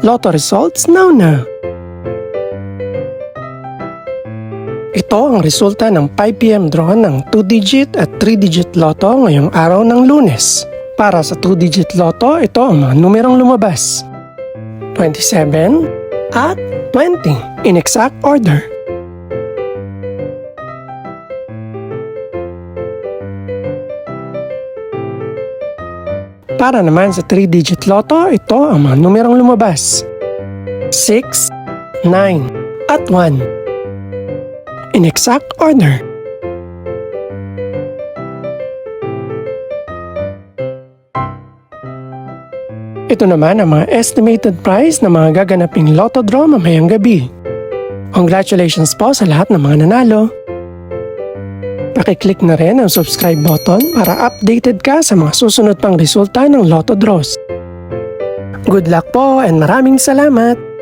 Lotto results now. Ito ang resulta ng 5 PM draw ng 2-digit at 3-digit lotto ngayong araw ng Lunes. Para sa 2-digit lotto, ito ang mga numerong lumabas: 27 at 20 in exact order. Para naman sa 3-digit lotto, ito ang mga numerong lumabas: 6, 9 at 1 in exact order. Ito naman ang mga estimated price ng mga gaganaping lotto draw mamayang gabi. Congratulations po sa lahat ng mga nanalo. Pakiclick na rin ang subscribe button para updated ka sa mga susunod pang resulta ng lotto draws. Good luck po and maraming salamat!